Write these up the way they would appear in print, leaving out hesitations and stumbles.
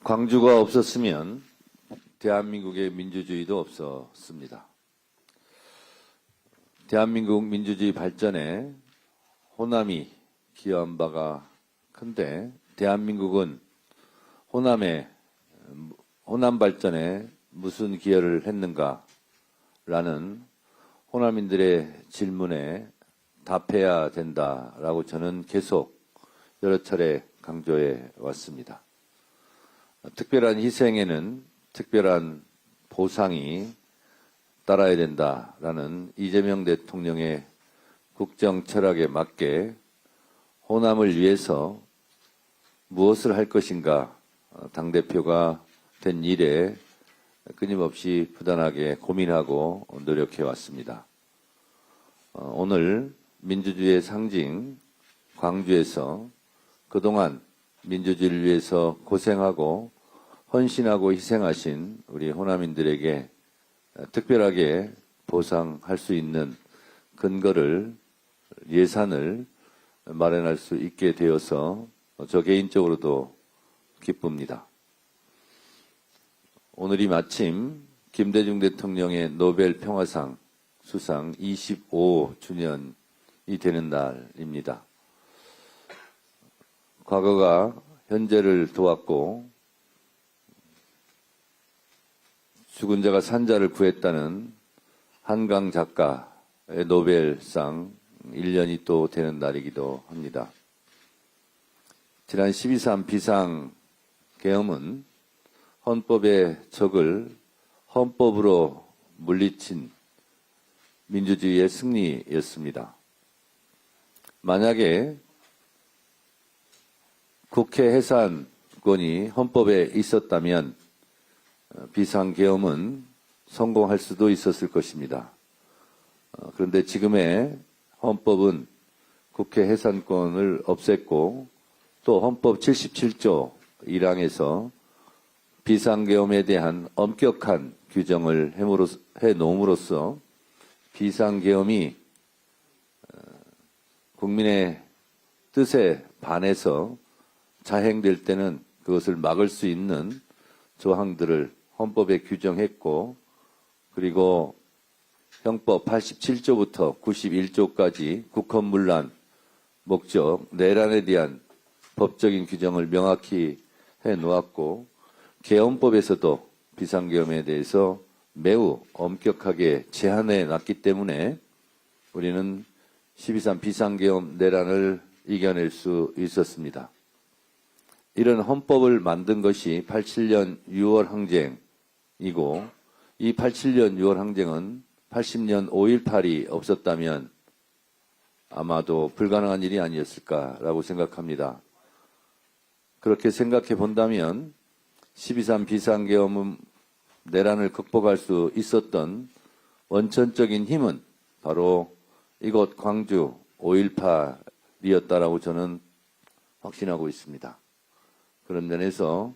광주가 없었으면 대한민국의 민주주의도 없었습니다. 대한민국 민주주의 발전에 호남이 기여한 바가 큰데 대한민국은 호남 발전에 무슨 기여를 했는가라는 호남인들의 질문에 답해야 된다라고 저는 계속 여러 차례 강조해 왔습니다. 특별한 희생에는 특별한 보상이 따라야 된다라는 이재명 대통령의 국정 철학에 맞게 호남을 위해서 무엇을 할 것인가 당대표가 된 이래 끊임없이 부단하게 고민하고 노력해 왔습니다. 오늘 민주주의의 상징 광주에서 그동안 민주주의를 위해서 고생하고 헌신하고 희생하신 우리 호남인들에게 특별하게 보상할 수 있는 근거를 예산을 마련할 수 있게 되어서 저 개인적으로도 기쁩니다. 오늘이 마침 김대중 대통령의 노벨 평화상 수상 25주년이 되는 날입니다. 과거가 현재를 도왔고 죽은 자가 산자를 구했다는 한강 작가의 노벨상 1년이 또 되는 날이기도 합니다. 지난 12.3 비상계엄은 헌법의 적을 헌법으로 물리친 민주주의의 승리였습니다. 만약에 국회 해산권이 헌법에 있었다면 비상계엄은 성공할 수도 있었을 것입니다. 그런데 지금의 헌법은 국회 해산권을 없앴고 또 헌법 77조 1항에서 비상계엄에 대한 엄격한 규정을 해놓음으로써 비상계엄이 국민의 뜻에 반해서 자행될 때는 그것을 막을 수 있는 조항들을 헌법에 규정했고 그리고 형법 87조부터 91조까지 국헌문란, 목적, 내란에 대한 법적인 규정을 명확히 해놓았고 계엄법에서도 비상계엄에 대해서 매우 엄격하게 제한해 놨기 때문에 우리는 12.3 비상계엄 내란을 이겨낼 수 있었습니다. 이런 헌법을 만든 것이 87년 6월 항쟁이고 이 87년 6월 항쟁은 80년 5.18이 없었다면 아마도 불가능한 일이 아니었을까라고 생각합니다. 그렇게 생각해 본다면 12.3 비상계엄 내란을 극복할 수 있었던 원천적인 힘은 바로 이곳 광주 5.18이었다라고 저는 확신하고 있습니다. 그런 면에서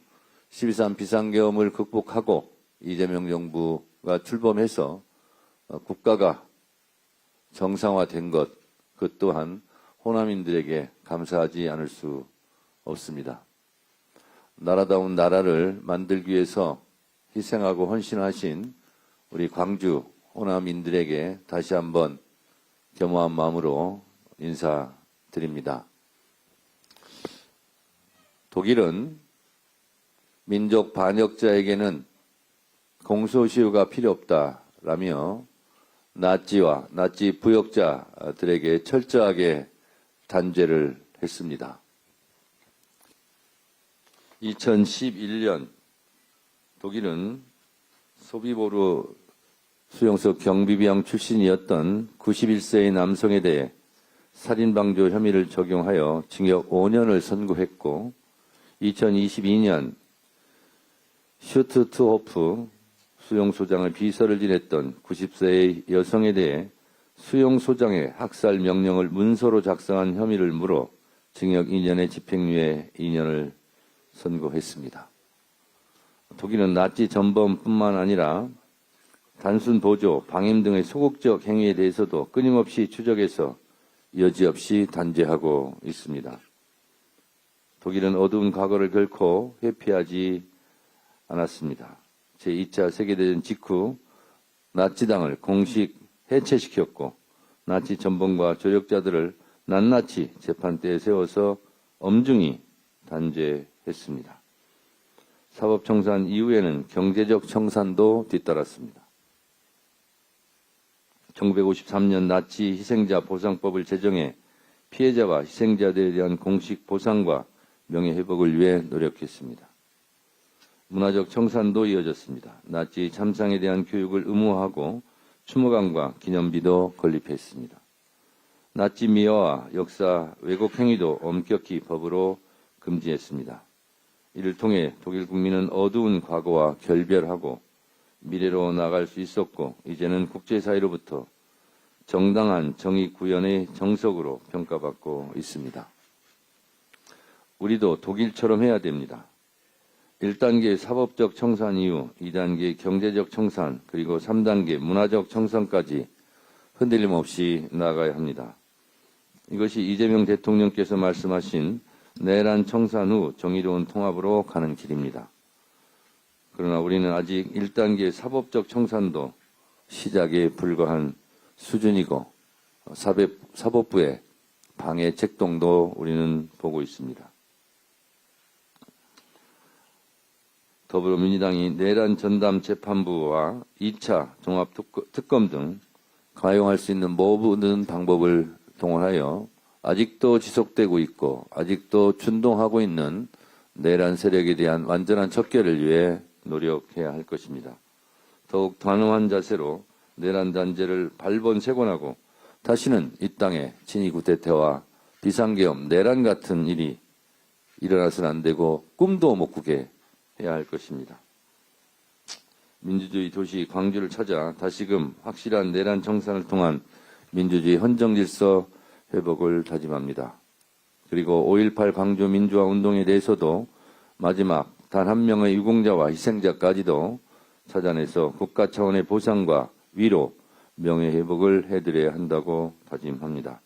12.3 비상계엄을 극복하고 이재명 정부가 출범해서 국가가 정상화된 것, 그 또한 호남인들에게 감사하지 않을 수 없습니다. 나라다운 나라를 만들기 위해서 희생하고 헌신하신 우리 광주 호남인들에게 다시 한번 겸허한 마음으로 인사드립니다. 독일은 민족 반역자에게는 공소시효가 필요 없다라며 나치와 나치 부역자들에게 철저하게 단죄를 했습니다. 2011년 독일은 소비보르 수용소 경비병 출신이었던 91세의 남성에 대해 살인방조 혐의를 적용하여 징역 5년을 선고했고 2022년 슈트트호프 수용소장의 비서를 지냈던 90세의 여성에 대해 수용소장의 학살 명령을 문서로 작성한 혐의를 물어 징역 2년의 집행유예 2년을 선고했습니다. 독일은 나치 전범뿐만 아니라 단순 보조, 방임 등의 소극적 행위에 대해서도 끊임없이 추적해서 여지없이 단죄하고 있습니다. 독일은 어두운 과거를 결코 회피하지 않았습니다. 제2차 세계대전 직후 나치당을 공식 해체시켰고 나치 전범과 조력자들을 낱낱이 재판대에 세워서 엄중히 단죄했습니다. 사법청산 이후에는 경제적 청산도 뒤따랐습니다. 1953년 나치 희생자 보상법을 제정해 피해자와 희생자들에 대한 공식 보상과 명예회복을 위해 노력했습니다. 문화적 청산도 이어졌습니다. 나치 참상에 대한 교육을 의무화하고 추모관과 기념비도 건립했습니다. 나치 미화와 역사 왜곡 행위도 엄격히 법으로 금지했습니다. 이를 통해 독일 국민은 어두운 과거와 결별하고 미래로 나아갈 수 있었고 이제는 국제사회로부터 정당한 정의 구현의 정석으로 평가받고 있습니다. 우리도 독일처럼 해야 됩니다. 1단계 사법적 청산 이후 2단계 경제적 청산 그리고 3단계 문화적 청산까지 흔들림 없이 나아가야 합니다. 이것이 이재명 대통령께서 말씀하신 내란 청산 후 정의로운 통합으로 가는 길입니다. 그러나 우리는 아직 1단계 사법적 청산도 시작에 불과한 수준이고 사법부의 방해 책동도 우리는 보고 있습니다. 더불어민주당이 내란 전담 재판부와 2차 종합특검 등 가용할 수 있는 모든 방법을 동원하여 아직도 지속되고 있고 아직도 준동하고 있는 내란 세력에 대한 완전한 척결을 위해 노력해야 할 것입니다. 더욱 단호한 자세로 내란 단죄를 발본색원하고 다시는 이 땅에 친위 구태타와 비상계엄, 내란 같은 일이 일어나서는 안 되고 꿈도 못 꾸게 해야 할 것입니다. 민주주의 도시 광주를 찾아 다시금 확실한 내란 청산을 통한 민주주의 헌정질서 회복을 다짐합니다. 그리고 5.18 광주 민주화 운동에 대해서도 마지막 단 한 명의 유공자와 희생자까지도 찾아내서 국가 차원의 보상과 위로, 명예회복을 해드려야 한다고 다짐합니다.